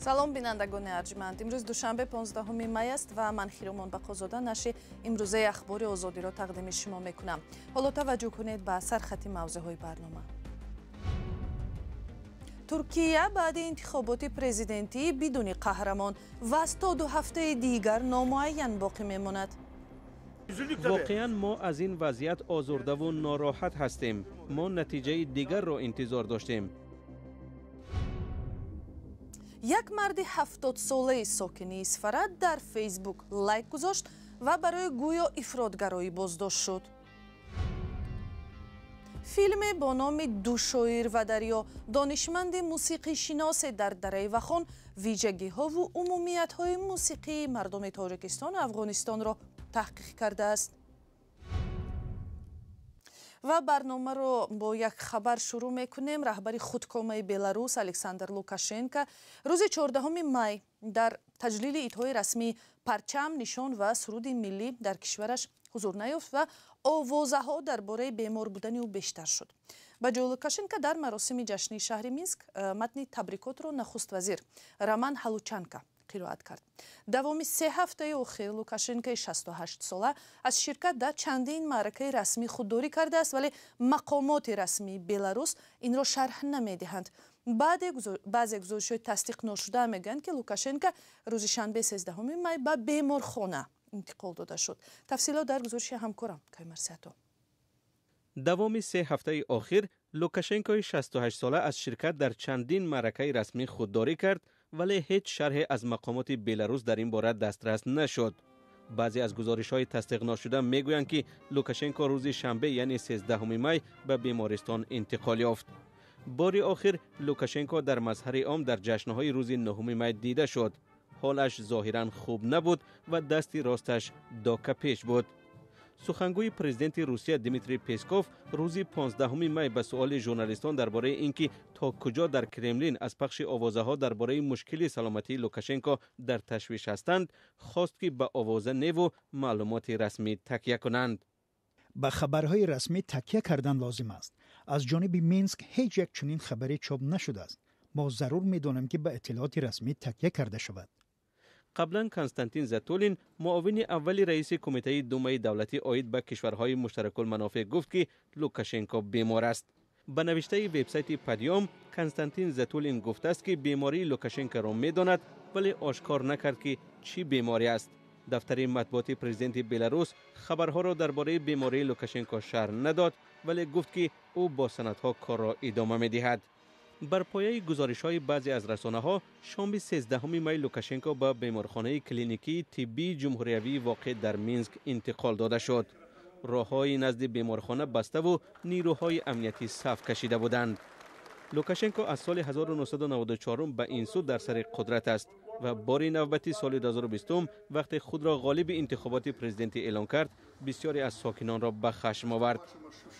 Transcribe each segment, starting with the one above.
салом бинандагони арҷманд. имрӯз душанбе 15 май аст ва ман хиромон бақозода нашри имрӯзаи ахбори озодиро тақдими шумо мекунам. ҳоло таваҷҷӯҳ кунед ба сархати мавзӯъҳои барнома. туркия баъди интихоботи президентӣ бидуни қаҳрамон ва 102 ҳафтаи дигар номуайян боқӣ мемонад. воқеан мо аз ин вазъият озурдаву нороҳат ҳастем. мо натиҷаи дигарро интизор доштем. як марди 70-солаи сокини Исфара дар фейсбук лайк гузошт ва барои гӯё ифротгароӣ боздошт шуд. филме бо номи ду шоир ва дарё донишманди мусиқишиносе дар дараи Вахон виҷагиҳову умумиятҳои мусиқии мардуми Тоҷикистону Афғонистонро таҳқиқ кардааст. ва барномаро бо як хабар шурӯъ мекунем. раҳбари худкомаи Беларус Александр Лукашенко рӯзи 14 май дар таҷлили идҳои расмии парчам, нишон ва суруди миллӣ дар кишвараш ҳузур наёфт ва овозаҳо дар бораи бемор будани ӯ бештар шуд. ба ҷои Лукашенко дар маросими ҷашнии шаҳри Минск матни табрикотро нахуст вазир Роман Ҳалучанко қироат кард. давоми 3 ҳафтаи охир Лукашенкои 68 сола аз ширкат дар чандин маъракаи расмӣ худдорӣ кардааст, вале мақомоти расмии Беларус инро шарҳ намедиҳанд. баъзе гузоришҳои тасдиқ ношуда мегӯянд, ки Лукашенко рӯзи шанбе 13 май ба беморхона интиқол дода шуд. тафсилот дар гузориши ҳамкорам Каймарсиато. давоми 3 ҳафтаи охир Лукашенкои 68 сола аз ширкат дар чандин маъракаи расмӣ худдорӣ кард, вале ҳеҷ шарҳе аз мақомоти Беларус дар ин бора дастрас нашуд. баъзе аз гузоришҳои тасдиқношуда мегӯянд, ки Лукашенко рӯзи шанбе яъне 13 май ба бемористон интиқол ёфт. бори охир Лукашенко дар мазҳари ом дар ҷашнҳои рӯзи 9 май дида шуд. ҳолаш зоҳиран хуб набуд ва дасти росташ дока пеш буд. сухангӯи президенти Русия Дмитрий Песков рӯзи 15 май ба суоли журналистон дар бораи ин ки то куҷо дар Кремлин аз пахши овозаҳо дар бораи мушкили саломатии Лукашенко дар ташвиш ҳастанд, хост ки ба овоза неву маълумоти расмӣ такя кунанд. ба хабарҳои расмӣ такя кардан лозим аст. аз ҷониби Минск ҳеҷ як чунин хабаре чоп нашудааст. мо зарур медонем ки ба иттилооти расмӣ такя карда шавад. қаблан Константин Затулин муовини аввали раиси кумитаи думаи давлатӣ оид ба кишварҳои муштаракулманофеъ гуфт, ки Лукашенко бемор аст. ба навиштаи вебсайти Падиём Константин Затулин гуфтааст, ки бемории Лукашенкоро медонад, вале ошкор накард, ки чӣ беморӣ аст. дафтари матбуоти президенти Беларус хабарҳоро дар бораи бемории Лукашенко шарҳ надод, вале гуфт, ки ӯ бо санадҳо корро идома медиҳад. бар пояи гузоришҳои баъзе аз расонаҳо шоми 13 май Лукашенко ба беморхонаи клиникии тиббии ҷумҳуриявии воқеъ дар Минск интиқол дода шуд. роҳҳои назди беморхона баставу нирӯҳои амниятӣ саф кашида буданд. Лукашенко аз соли 1994 ба ин су дар сари қудрат аст ва бори навбати соли 2020 вақте худро ғолиби интихоботи президентӣ эълон кард, бисёре аз сокинонро ба хашм овард.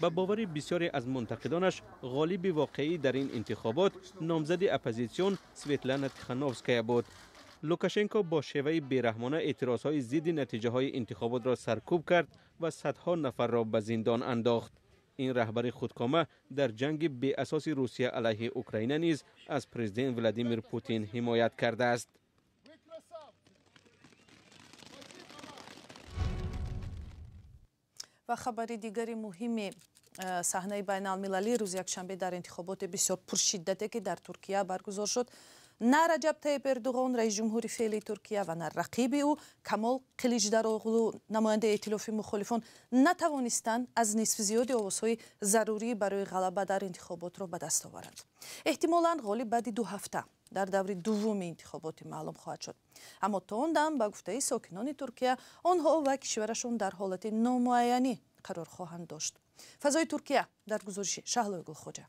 ба бовари бисёре аз мунтақидонаш, ғолиби воқеӣ дар ин интихобот номзади оппозитсион Светлана Тихановская буд. Лукашенко бо шеваи бераҳмона эътирозҳои зидди натиҷаҳои интихоботро саркӯб кард ва садҳо нафарро ба зиндон андохт. ин раҳбари худкома дар ҷанги беасоси Русия алайҳи Украина низ аз президент Владимир Путин ҳимоят кардааст. ва хабари дигари муҳими саҳнаи байналмилалӣ рӯзи якшанбе дар интихоботи бисёр пуршиддате, ки дар Туркия баргузор шуд, на Раҷаб Таyyip Эрдуғон раис ҷумҳури феълии Туркия ва на рақиби ӯ Камол Қиличдароғлу намояндаи эътилофи мухолифон натавонистанд аз нисфи зиёди овозҳои зарурӣ барои ғалаба дар интихоботро ба даст оваранд. эҳтимолан ғолиб баъди 2 ҳафта дар даври дуввуми интихоботи маълум хоҳад шуд. аммо то он дам ба гуфтаи сокинони Туркия онҳо ва кишварашон дар ҳолати номуайянӣ қарор хоҳанд дошт. фазои Туркия дар гузориши Шаҳлои Гулхоҷа.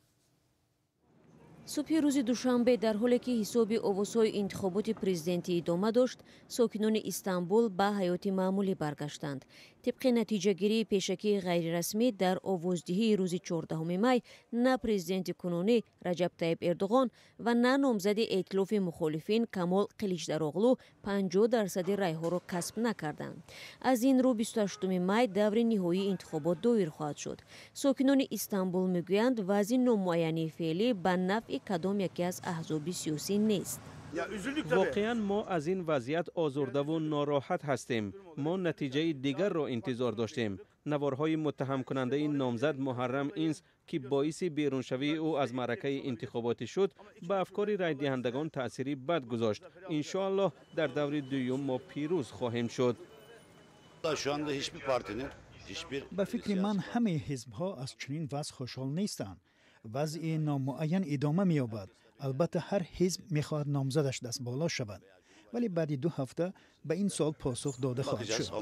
субҳи рӯзи душанбе дар ҳоле ки ҳисоби овозҳои интихоботи президентӣ идома дошт, сокинони Истанбул ба ҳаёти маъмулӣ баргаштанд. тибқи натиҷагирии пешакии ғайрирасмӣ дар овоздиҳии рӯзи 14 май на президенти кунунӣ Раҷаб Таyyip Эрдуғон ва на номзади эътилофи мухолифин Камол Қиличдароғлу 50% райҳоро касб накарданд. аз ин рӯ 28 май даври ниҳоии интихобот доир хоҳад шуд. сокинони Истанбул мегӯянд вазъи номуайянии феълӣ ба нафъи кадом яке аз аҳзоби сиёсӣ нест. واقعا ما از این وضعیت آزرده و ناراحت هستیم. ما نتیجه دیگر را انتظار داشتیم. نوارهای متهم کننده این نامزد محرم اینس که باعث بیرونشوی او از معرکه انتخاباتی شد، به افکار رای دهندگان تأثیری بد گذاشت. انشاءالله در دور دوم ما پیروز خواهیم شد. به فکر من همه حزب‌ها از چنین وضع خوشحال نیستند. وضع نامعین ادامه می‌یابد. البته هر حزب می‌خواهد نامزدش دست بالا شود، ولی بعد 2 هفته به این سوال پاسخ داده خواهد شد.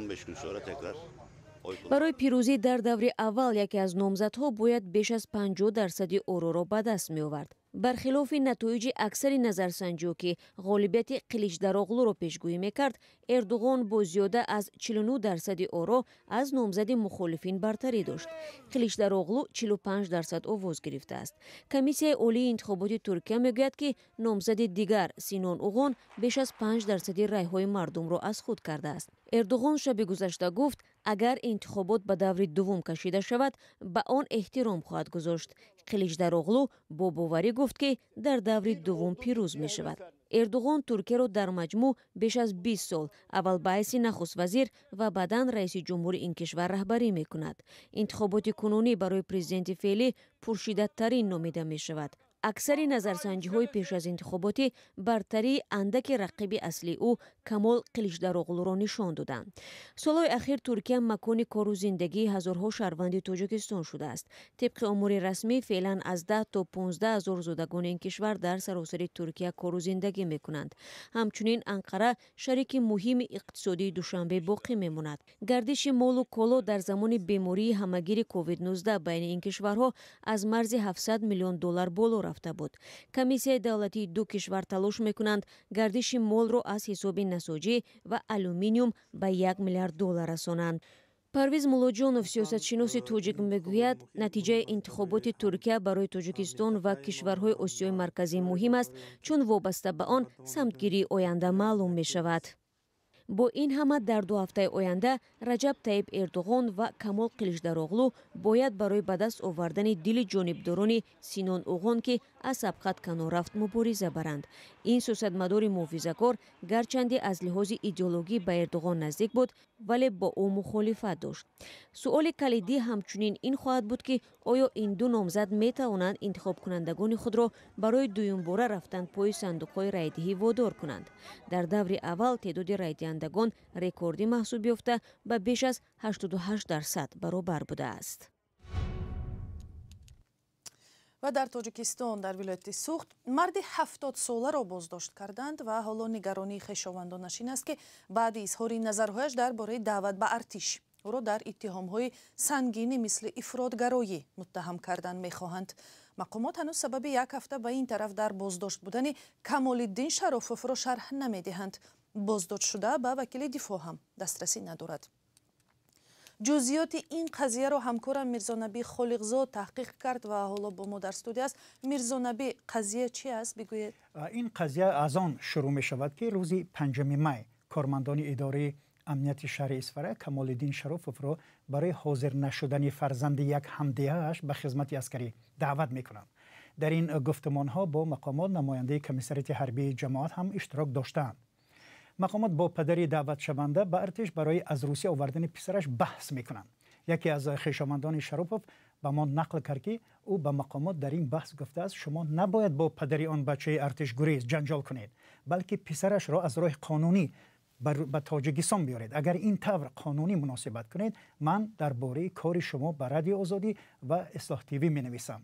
برای پیروزی در دور اول یکی از نامزدها باید بیش از 50% اوراق را به دست می آورد. برخلاف نتایج اکثر نظرسنجی که غالبیت قلیچداروغلو را پیشگویی میکرد، اردوغان با زیاده از 49% اوراق از نامزد مخالفین برتری داشت. قلیچداروغلو 45% آواز گرفته است. کمیسیون عالی انتخابات ترکیه میگوید که نامزد دیگر سینان اوغان بیش از 5% رایهای مردم را از خود کرده است. اردوغان شب گذشته گفت اگر انتخابات به دور دوم کشیده شود به آن احترام خواهد گذاشت. قلیچداروغلو با باوری گفت که در دور دوم پیروز می شود. اردوغان ترکیه را در مجموع بیش از 20 سال اول به حیث نخست وزیر و بعداً رئیس جمهور این کشور رهبری می کند. انتخابات کنونی برای پرزیدنت فعلی پرشدت ترین نامیده می شود. اکثر نظرسنجی های پیش از انتخاباتی برتری اندک رقیب اصلی او کمال قلیچداروغلو را نشان دادند. سالهای اخیر ترکیه مکان کار و زندگی هزارها شهروند تاجیکستان شده است. طبق امور رسمی فعلا از 10 تا 15 هزار زادگان این کشور در سراسر ترکیه کار و زندگی می کنند. همچنین انقره شریک مهم اقتصادی دوشنبه باقی می ماند. گردش مال و کالا در زمان بیماری همگیر کووید 19 بین این کشورها از مرز 700 میلیون دلار بالا رفته بود. کمیسیون دولتی دو کشور تلاش میکنند گردش مال را از حساب نساجی و آلومینیوم به 1 میلیارد دلار رسانند. پرویز ملاجانوف سیاستشناس تاجیک میگوید نتیجه انتخابات ترکیه برای تاجیکستان و کشورهای آسیای مرکزی مهم است چون وابسته به آن سمتگیری آینده معلوم می شود. با این همه در 2 هفته آینده رجب طیب اردوغان و کمال قلیچداروغلو باید برای به دست آوردن دل جانبداران سینان اوغان که از سبقت کنار رفت مبارزه برند. این سیاستمدار محافظه‌کار گرچند از لحاظ ایدئولوژی به اردوغان نزدیک بود ولی با او مخالفت داشت. سوال کلیدی همچنین این خواهد بود که آیا این دو نامزد می توانند انتخاب کنندگان خود را برای دوم باره رفتن پای صندوق‌های رایدهی وادار کنند. در دور اول تعداد رایدهندگان رکوردی محسوب یافته به بیش از 88% برابر بوده است. و در تاجیکستان در ولایت سوخت مرد 70 ساله را بازداشت کردند و حالا نگرانی خویشاوندانش این است که بعد اظهار نظرهایش درباره دعوت به ارتش او را در اتهام‌های سنگینی مثل افراط‌گرایی متهم کردن می‌خواهند. مقامات هنوز سبب 1 هفته به این طرف در بازداشت بودن کمال‌الدین شرافوف را شرح نمی‌دهند. بازداشت شده به وکیل دفاع هم دسترسی ندارد. جزئیات این قضیه را همکارم میرزانبی خالقزاد تحقیق کرد و حالا با ما در استودیو است. میرزانبی، قضیه چی است بگویید؟ این قضیه از آن شروع می شود که روز 5 می کارمندان اداره امنیت شهر اصفهان کمال‌الدین شرافوف را برای حاضر نشدن فرزند یک همدیه‌اش به خدمت عسکری دعوت می کنند. در این گفتمان ها با مقامات نماینده کمیسریت حربی جماعت هم اشتراک داشتند. مقامات با پدری دعوت شونده به ارتش برای از روسیه آوردن پسرش بحث میکنند. یکی از خویشاوندان شرافوف به ما نقل کرد که او به مقامات در این بحث گفته است شما نباید با پدری آن بچه ارتش گریز جنجال کنید، بلکه پسرش را از راه قانونی به تاجیکستان بیارید. اگر این طور قانونی مناسبت کنید من درباره کار شما به رادیو آزادی و اصلاح تیوی می نویسم.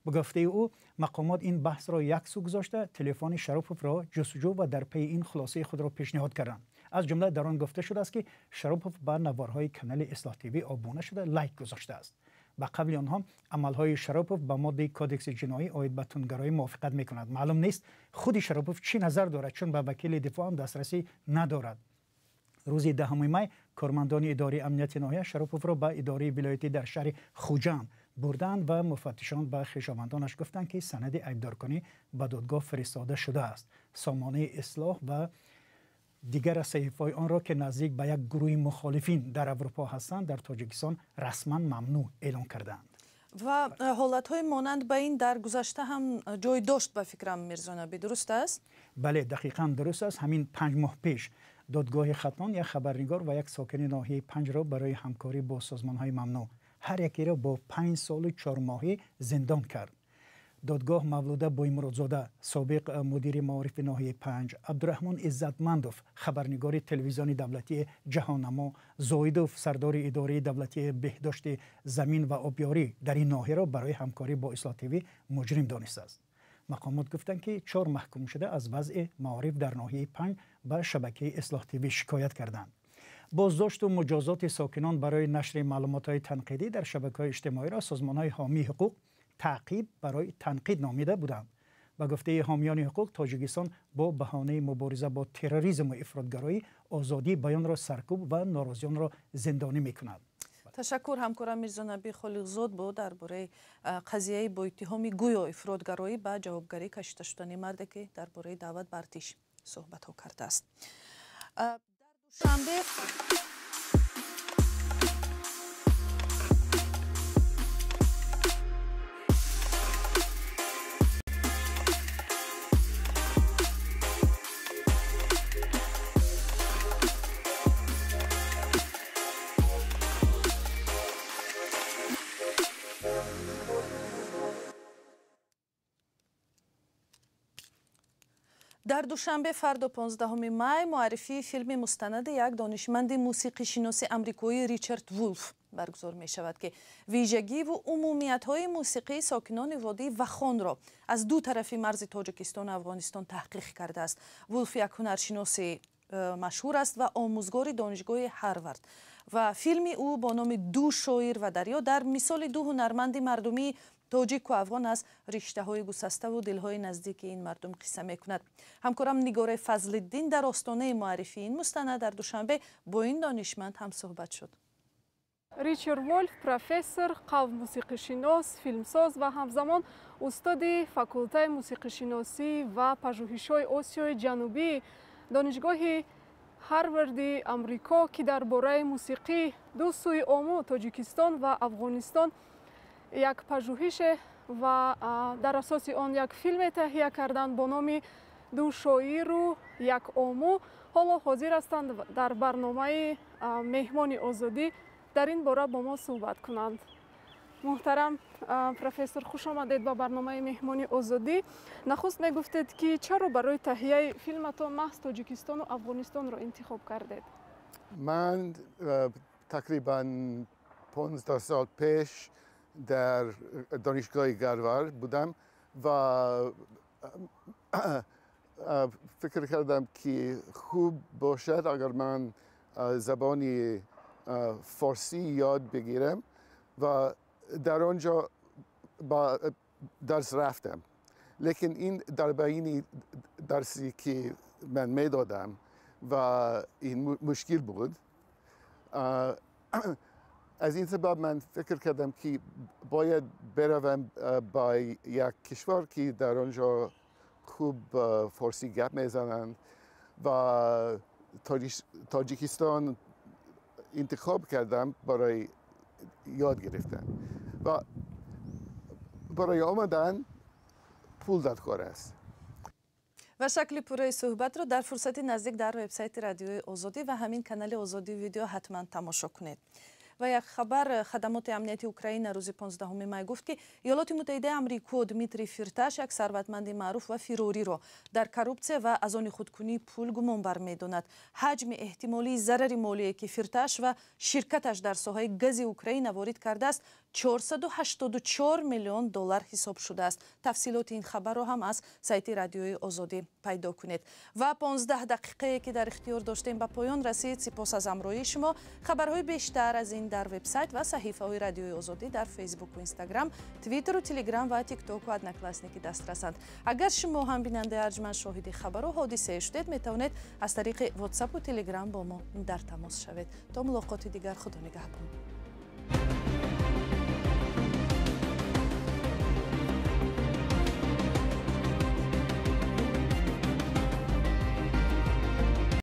به گفته او مقامات این بحث را یک سو گذاشته تلفن شرافوف را جستجو و در پی این خلاصه خود را پیشنهاد کردند. از جمله در آن گفته شده است که شرافوف بر نوارهای کانال اصلاح تیوی آبونه شده لایک گذاشته است. به قبل آنها عملهای شرافوف به ماده کودکس جنایی عاید به تندگرایی موافقت میکند. معلوم نیست خود شرافوف چی نظر دارد چون به وکیل دفاع هم دسترسی ندارد. روز 10 می کارمندان اداره امنیت ناحیه شرافوف را به اداره ولایتی در شهر خوجند بردند و مفتشان به خویشاوندانش گفتند که سند ایبدارکنی به دادگاه فرستاده شده است. سامانه اصلاح و دیگر صحیفه‌های آن را که نزدیک به یک گروه مخالفین در اروپا هستند در تاجیکستان رسما ممنوع اعلام کردند. و حالت‌های مانند به این در گذشته هم جای داشت به فکرم میرزا نبی، درست است؟ بله دقیقاً درست است. همین 5 ماه پیش دادگاه ختلان یک خبرنگار و یک ساکن ناحیه 5 را برای همکاری با سازمان‌های ممنوع هر یکی را با 5 سال و 4 ماهه زندان کرد. دادگاه مولوده بویمرادزاده سابق مدیر معارف ناحیه 5، عبدالرحمن عزتمندوف خبرنگار تلویزیون دولتی جهاننما، زایدوف سردار اداره دولتی بهداشت زمین و آبیاری در این ناحیه را برای همکاری با اصلاح تیوی مجرم دانسته است. مقامات گفتند که 4 محکوم شده از وضع معارف در ناحیه 5 به شبکه اصلاح تیوی شکایت کردند. بازداشت و مجازات ساکنان برای نشر معلومات‌های تنقیدی در شبکه‌های اجتماعی را سازمان‌های حامی حقوق تعقیب برای تنقید نامیده بودند. و گفته حامیان حقوق تاجیکستان با بهانه مبارزه با تروریسم و افراطگرایی آزادی بیان را سرکوب و ناراضیان را زندانی می‌کند. تشکر همکارم میرزا نبی خالقزاد بود درباره قضیه با اتهام گویا افراطگرایی به جوابگری کشیده شدن مردی که درباره دعوت بر آتش صحبت ها کرده است. در دوشنبه فردا 15 می معرفی فیلم مستند یک دانشمند موسیقی شناس آمریکایی ریچارد وولف برگزار می شود که ویژگی و عمومیت های موسیقی ساکنان وادی وخان را از دو طرف مرز تاجیکستان و افغانستان تحقیق کرده است. وولف یک هنرشناس مشهور است و آموزگار دانشگاه هاروارد و فیلم او با نام دو شاعر و دریا در مثال دو هنرمند مردمی تاجیک و افغان از رشته های گسسته و دل های نزدیک این مردم قصه می کند. همکارم نگار فضل‌الدین در آستانه معرفی این مستند در دوشنبه با این دانشمند هم صحبت شد. ریچارد وولف پروفسور، قوم موسیقی شناس، فیلمساز و همزمان استاد فاکولته موسیقی شناسی و پژوهش‌های آسیای جنوبی دانشگاه هاروارد آمریکا که درباره موسیقی دو سوی آمو تاجیکستان و افغانستان یک پژوهش و در اساس آن یک فیلم تهیه کردند با نام دو شاعر و یک آمو. حالا حاضر هستند در برنامه مهمان آزادی در این باره با ما صحبت کنند. محترم پروفسور خوش آمدید به برنامه مهمان آزادی. نخست میگفتید که چرا برای تهیه فیلمتان محض تاجیکستان و افغانستان را انتخاب کردید؟ من تقریبا 15 سال پیش در دانشگاه هاروارد بودم و فکر کردم که خوب باشد اگر من زبانی فارسی یاد بگیرم و در آنجا با درس رفتم. لیکن این در بین درسی که من میدادم و این مشکل بود. از این سبب من فکر کردم که باید بروم با یک کشور که در آنجا خوب فارسی گپ میزنند و تاجیکستان انتخاب کردم برای یاد گرفتن و برای آمدن پول دادگار است. و شکل پوره صحبت رو در فرصت نزدیک در وبسایت رادیوی آزادی و همین کانال آزادی ویدیو حتما تماشا کنید. و یک خبر خدمات امنیتی اوکراین روز 15 می گفت که ایالات متحده آمریکا دمیتری فیرتاش یک ثروتمند معروف و فیروری را در کاروپسه و از آن خودکنی پول گمان بر می‌داند. حجم احتمالی ضرر مالی که فیرتاش و شرکتش در ساحه گاز اوکراین وارد کرده است 484 میلیون دلار حساب شده است. تفصیلات این خبر را هم از سایت رادیوی آزادی پیدا کنید. و 15 دقیقه که در اختیار داشتیم به پایان رسید. سپاس از همراهی شما. خبرهای بیشتر از این در وبسایت و صحیفه های رادیوی آزادی در فیسبوک و اینستاگرام، توییتر و تلگرام و تیک توک و ادنکلاسنیکی دسترسند. اگر شما هم بیننده ارجمند شاهد خبر و حادثه شدید میتوانید از طریق واتساپ و تلگرام با ما در تماس شوید. تا ملاقات دیگر خدا نگهدار.